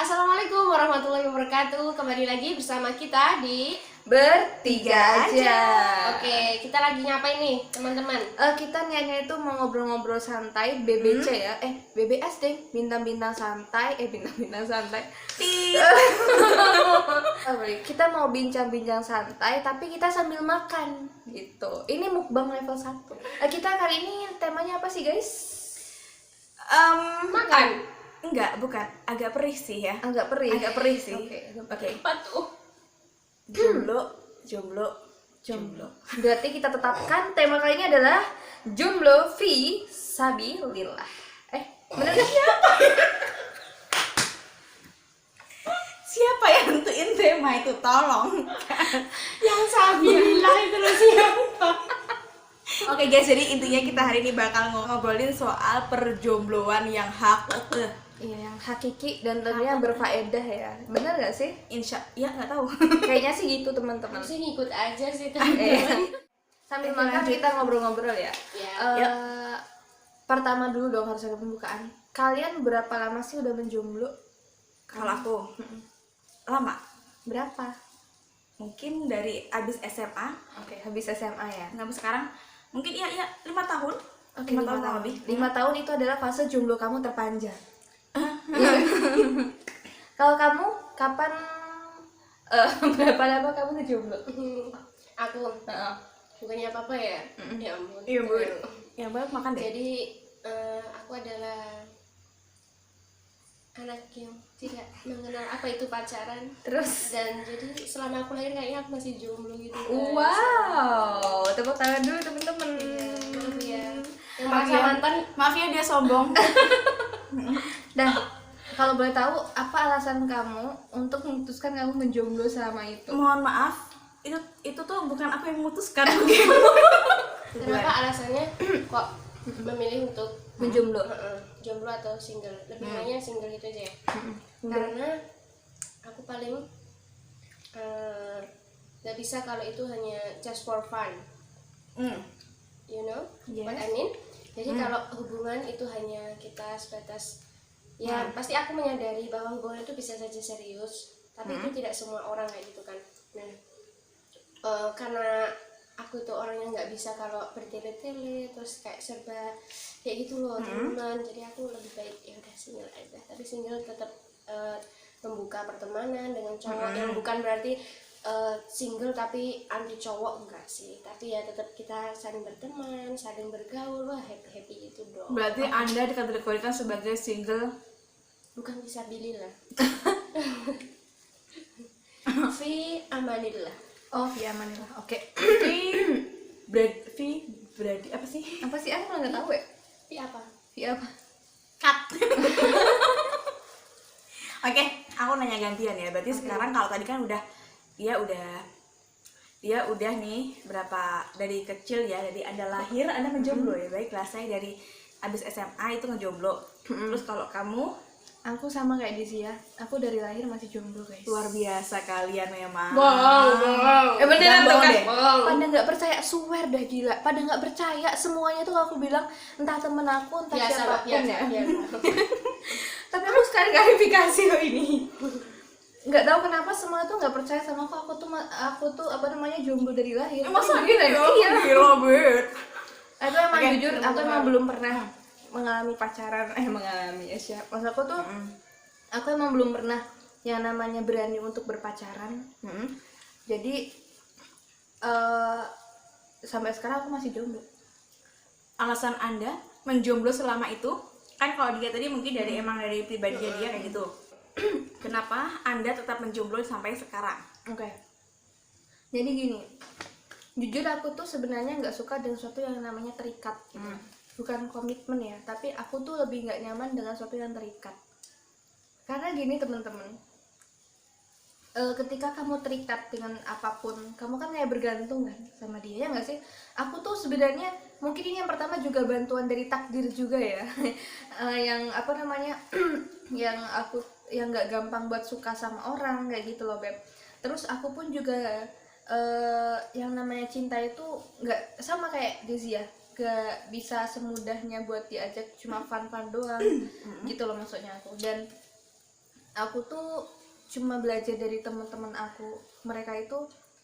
Assalamualaikum warahmatullahi wabarakatuh. Kembali lagi bersama kita di Bertiga aja. Oke, kita lagi ngapain nih teman-teman? Kita niatnya itu mau ngobrol-ngobrol santai, BBC ya. BBS deh, bintang-bintang santai. Bintang-bintang santai. Kita mau bincang-bincang santai, tapi kita sambil makan gitu. Ini mukbang level 1. Kita kali ini temanya apa sih guys? Makan? Enggak, bukan. Agak perih sih ya. Agak perih sih. Oke. Apa tuh? Jomblo. Berarti kita tetapkan tema kali ini adalah jomblo fi sabilillah. Bener gak? Siapa yang nentuin tema itu? Tolong. Yang sabilillah itu loh siapa? Oke guys, jadi intinya kita hari ini bakal ngobrolin soal perjombloan yang Iya, yang hakiki dan tentunya berfaedah ya. Bener gak sih? ya nggak tahu. Kayaknya sih gitu teman-teman. Aku sih ngikut aja sih Iya. teman-teman. Sambil Oke, makan lanjut. kita ngobrol-ngobrol ya. Ya. Pertama dulu dong harus ada pembukaan. Kalian berapa lama sih udah menjomblo? Kalau aku lama, Berapa? mungkin dari abis SMA Oke, habis SMA ya. sampai sekarang, mungkin ya 5 tahun. Oke, 5 5 tahun tahun. lebih. 5 tahun itu adalah fase jomblo kamu terpanjang. Kalau kamu kapan berapa lama kamu ngejomblo? Aku bukannya apa-apa ya? Ya ampun. Iya, Bu. Yang banget makan deh. Jadi aku adalah anak yang tidak mengenal apa itu pacaran. Terus Dan jadi selama aku lahir kayaknya aku masih jomblo gitu guys. wow, tepuk tangan dulu temen-temen. Maaf ya. Yang Maaf merasa ya. mantan Maaf ya, dia sombong. Dan kalau boleh tahu apa alasan kamu untuk memutuskan kamu menjomblo selama itu? Mohon maaf, itu tuh bukan aku yang memutuskan. kenapa alasannya kok memilih untuk Menjomblo. jomblo atau single? Lebih banyak single itu aja ya. Karena aku paling gak bisa kalau itu hanya just for fun. You know what I mean? Jadi kalau hubungan itu hanya kita sebatas ya pasti aku menyadari bahwa hubungan itu bisa saja serius, tapi itu tidak semua orang kayak gitu kan. Nah, karena aku tuh orangnya nggak bisa kalau bertele-tele terus kayak serba kayak gitu loh teman, jadi aku lebih baik ya udah single aja. Tapi single tetap membuka pertemanan dengan cowok yang bukan berarti single tapi anti cowok, enggak sih, tapi ya tetap kita saling berteman, saling bergaul, wah happy gitu dong. Berarti Anda dikategorikan sebagai single. Bukan fisabilillah. Fi amanillah. Oh, via Manila. Oke. Berarti apa sih? Apa sih? Aku malah nggak tahu ya. Fi apa? Via apa? Cut. Oke, aku nanya gantian ya. Berarti sekarang kalau tadi kan dia udah nih berapa dari kecil ya, dari Anda lahir Anda menjomblo ya. Baiklah, saya dari abis SMA itu ngejomblo. Terus kalau kamu Aku sama kayak Dizia. Aku dari lahir masih jomblo guys. luar biasa kalian memang. Wow. Beneran Jangan tuh bohong kan? deh. Wow. Pada nggak percaya, swear dah gila. Pada nggak percaya semuanya tuh aku bilang entah temen aku entah Biasa lah, siapapun ya. biasa. Tapi aku sekali klarifikasi loh ini. Nggak tahu kenapa semua tuh nggak percaya sama aku. Aku tuh apa namanya jomblo dari lahir. Masa Tapi gitu ya? Iya. Gila bet. Aku emang Oke, jujur, aku bener-bener. emang belum pernah mengalami pacaran. Mengalami ya siapa? Maksud aku tuh, aku emang belum pernah yang namanya berani untuk berpacaran. Jadi sampai sekarang aku masih jomblo. Alasan Anda menjomblo selama itu kan, kalau dia tadi mungkin emang dari pribadinya dia kayak gitu. Kenapa Anda tetap menjomblo sampai sekarang? Oke. Jadi gini, jujur aku tuh sebenarnya nggak suka dengan sesuatu yang namanya terikat gitu. Bukan komitmen ya, tapi aku tuh lebih nggak nyaman dengan sesuatu yang terikat. Karena gini teman-teman, ketika kamu terikat dengan apapun, kamu kan kayak bergantung kan sama dia, ya nggak sih? Aku tuh sebenarnya mungkin ini yang pertama juga bantuan dari takdir juga ya. Yang apa namanya, yang nggak gampang buat suka sama orang kayak gitu loh Beb. Terus aku pun juga yang namanya cinta itu nggak sama kayak Dezia, gak bisa semudahnya buat diajak cuma fun doang gitu loh maksudnya aku. Dan aku tuh cuma belajar dari teman-teman aku, mereka itu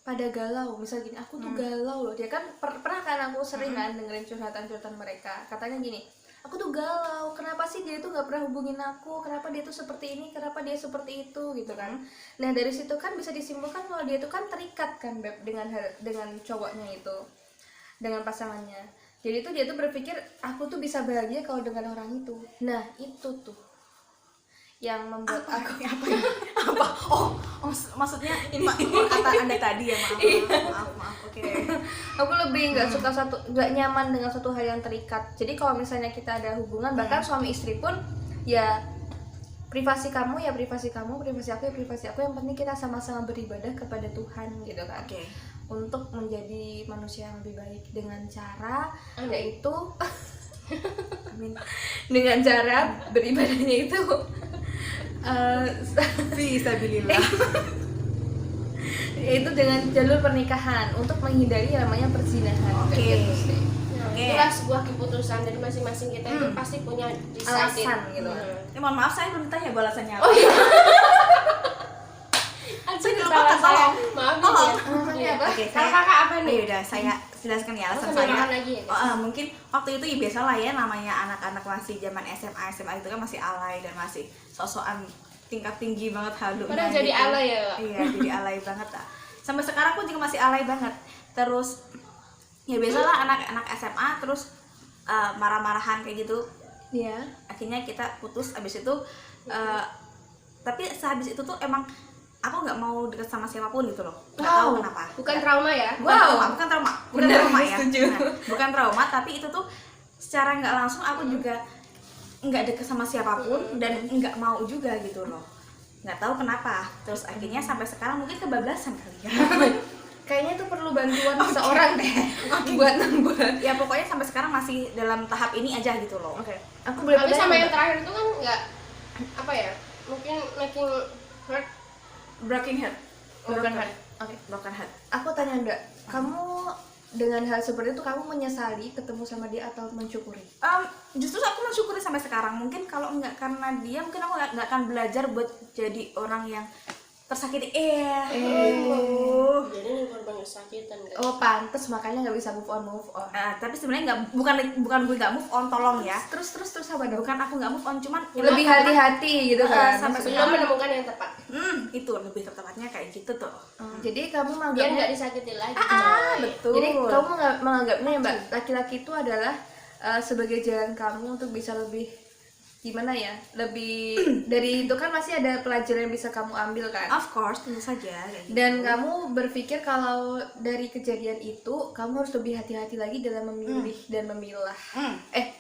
pada galau, misal gini, aku tuh galau loh, dia kan pernah kan aku sering kan dengerin curhatan-curhatan mereka, katanya gini, aku tuh galau, kenapa sih dia tuh nggak pernah hubungin aku, kenapa dia tuh seperti ini, kenapa dia seperti itu gitu kan. Nah dari situ kan bisa disimpulkan kalau dia tuh kan terikat kan Beb dengan cowoknya itu, dengan pasangannya. Jadi tuh dia tuh berpikir aku tuh bisa bahagia kalau dengan orang itu. Nah itu tuh yang membuat aku apa? Oh, maksudnya ini kata Anda tadi ya, maaf. Oke. Aku lebih nggak suka nggak nyaman dengan satu hal yang terikat. Jadi kalau misalnya kita ada hubungan, bahkan suami istri pun ya privasi kamu ya privasi kamu, privasi aku ya privasi aku, yang penting kita sama-sama beribadah kepada Tuhan gitu kan. Oke. Untuk menjadi manusia yang lebih baik dengan cara yaitu dengan cara beribadahnya itu Fisabilillah. itu dengan jalur pernikahan untuk menghindari yang namanya perzinahan. Oke. Itulah sebuah keputusan dari masing-masing kita itu pasti punya Alasan gitu. Mohon maaf, saya belum tanya balasannya apa. Oh iya. Saya Aduh, lupa, salah saya. tolong. Maaf Tolong. ya. Alasannya apa? Oke, Kalau kakak apa nih? Udah saya jelaskan ya alasan Sambil saya. makan lagi ya, guys? Mungkin waktu itu ya biasa lah ya, namanya anak-anak masih zaman SMA itu kan masih alay dan masih sosokan tingkat tinggi banget halunya. Padahal jadi alay ya, Kak? Iya, jadi alay banget lah. Sampai sekarang pun juga masih alay banget. Terus ya biasalah anak-anak SMA terus marah-marahan kayak gitu. Iya. Akhirnya kita putus. Abis itu tapi sehabis itu tuh emang aku nggak mau deket sama siapapun gitu loh. Nggak tahu kenapa. Bukan trauma ya? Bukan trauma Benar, ya. setuju. Nah, bukan trauma, tapi itu tuh secara nggak langsung aku juga nggak deket sama siapapun dan nggak mau juga gitu loh. Nggak tahu kenapa. Terus akhirnya sampai sekarang mungkin kebablasan kali ya. Kayaknya itu perlu bantuan seseorang deh buat Ya pokoknya sampai sekarang masih dalam tahap ini aja gitu loh. Oke. Aku Tapi benar-benar sama yang terakhir itu kan nggak apa ya? Mungkin making hurt. Broken heart. Broken heart. Oke, broken heart. Aku tanya Nda, kamu dengan hal seperti itu kamu menyesali ketemu sama dia atau mensyukuri? Justru aku mensyukuri sampai sekarang. Mungkin kalau nggak karena dia, mungkin aku nggak akan belajar buat jadi orang yang tersakiti. Jadi ini korban kesakitan kan? Oh pantes makanya nggak bisa move on. Tapi sebenarnya bukan gue nggak move on, tolong ya. Terus apa dong? Bukan aku nggak move on, cuman Lebih hati-hati gitu kan? sampai Belum menemukan yang tepat. itu lebih tepatnya kayak gitu tuh. Jadi kamu Dia menganggapnya nggak disakiti lagi. Betul. Jadi kamu menganggapnya ya Mbak, laki-laki itu adalah sebagai jalan kamu untuk bisa lebih gimana ya, lebih dari itu kan masih ada pelajaran yang bisa kamu ambil kan. Of course, tentu saja kayak gitu. Dan kamu berpikir kalau dari kejadian itu kamu harus lebih hati-hati lagi dalam memilih dan memilah.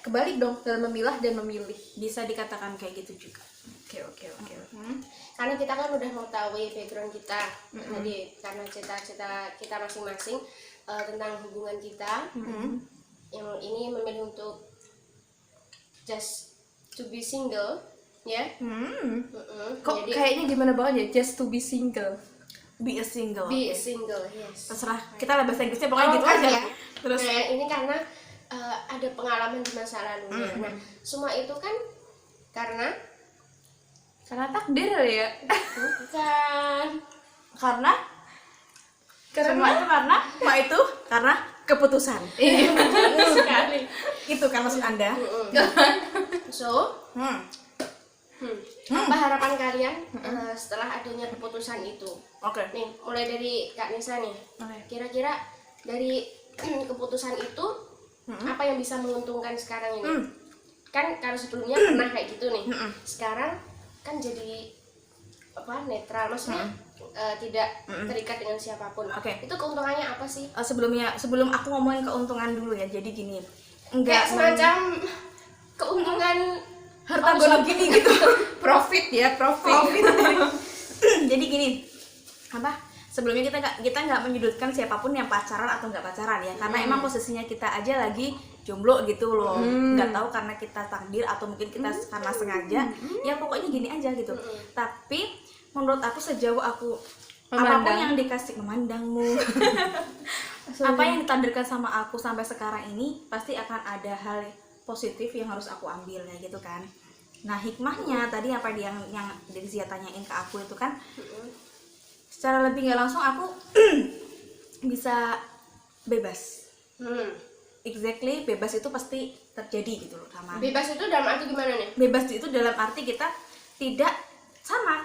Kebalik dong, dalam memilah dan memilih. Bisa dikatakan kayak gitu juga. Oke. Karena kita kan udah mengetahui background kita tadi, karena cita-cita kita masing-masing tentang hubungan kita. Yang ini memilih untuk just to be single, ya. Kok Jadi, kayaknya gimana banget ya, just to be single. Be a single. be a single, yes. Terserah kita lah bahasa Inggrisnya pokoknya gitu kan aja. ya. Terus Nah, ini karena ada pengalaman di masa lalunya. Nah, semua itu kan karena takdir ya. bukan karena semua itu karena keputusan. sekali. Itu kan maksud Anda? So, apa harapan kalian setelah adanya keputusan itu? Oke. Nih, mulai dari Kak Nisa nih. Kira-kira dari keputusan itu apa yang bisa menguntungkan sekarang ini? Kan kalau sebelumnya pernah kayak gitu nih. Sekarang kan jadi apa? Netral, maksudnya tidak terikat dengan siapapun. Oke. Itu keuntungannya apa sih? Sebelum aku ngomongin keuntungan dulu ya. Jadi gini. Kayak semacam keuntungan harta gono gini gitu. Profit. Jadi gini. Sebelumnya kita nggak menyudutkan siapapun yang pacaran atau nggak pacaran ya, karena emang posisinya kita aja lagi jomblo gitu loh, nggak tahu karena kita takdir atau mungkin kita karena sengaja, ya pokoknya gini aja gitu. Tapi menurut aku sejauh aku apapun yang dikasih memandangmu, apa yang ditakdirkan sama aku sampai sekarang ini pasti akan ada hal positif yang harus aku ambil ya gitu kan. Nah hikmahnya tadi apa yang jadi Zia tanyain ke aku itu kan, secara lebih nggak langsung aku bisa bebas. Exactly, bebas itu pasti terjadi gitu loh sama. Bebas itu dalam arti gimana nih? Bebas itu dalam arti kita tidak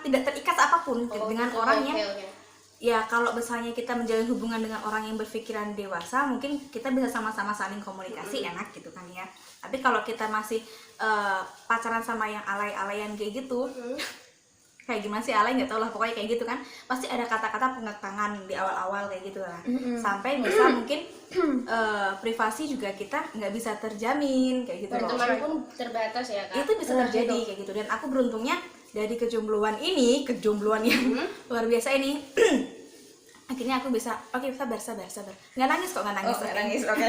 terikat apapun dengan gitu. orang yang Okay. ya kalau misalnya kita menjalin hubungan dengan orang yang berpikiran dewasa, mungkin kita bisa sama-sama saling komunikasi enak gitu kan ya. Tapi kalau kita masih pacaran sama yang alay-alayan kayak gitu, kayak gimana sih alay, nggak tau lah, pokoknya kayak gitu kan, pasti ada kata-kata pengekangan di awal-awal kayak gitu lah. Sampai bisa mungkin privasi juga kita nggak bisa terjamin kayak gitu loh. Berteman pun terbatas ya Kak. Itu bisa terjadi kayak gitu. Dan aku beruntungnya dari kejombloan yang luar biasa ini akhirnya aku bisa sabar nggak nangis kok, nggak nangis, oke.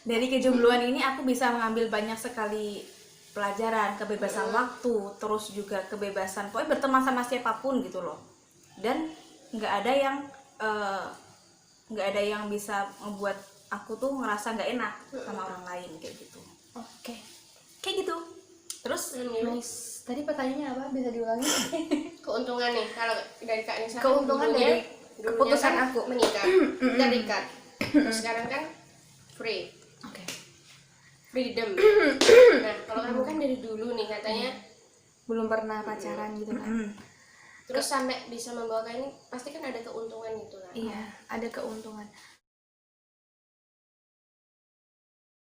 Dari kejombloan ini aku bisa mengambil banyak sekali pelajaran, kebebasan waktu, terus juga kebebasan pokoknya berteman sama siapapun gitu loh. Dan nggak ada yang bisa membuat aku tuh ngerasa nggak enak sama orang lain kayak gitu. Oke. Kayak gitu. Terus Nice. Tadi pertanyaannya apa? Bisa diulangi? Keuntungan nih kalau dari Kak Nisa, Keuntungan dari keputusan kan aku menikah, terikat. Terus sekarang kan free, Oke. freedom. Nah kalau kamu kan dari dulu nih katanya Belum pernah pacaran gitu kan? terus sampai bisa membawa ini, pasti kan ada keuntungan gitu kan? Iya, ada keuntungan.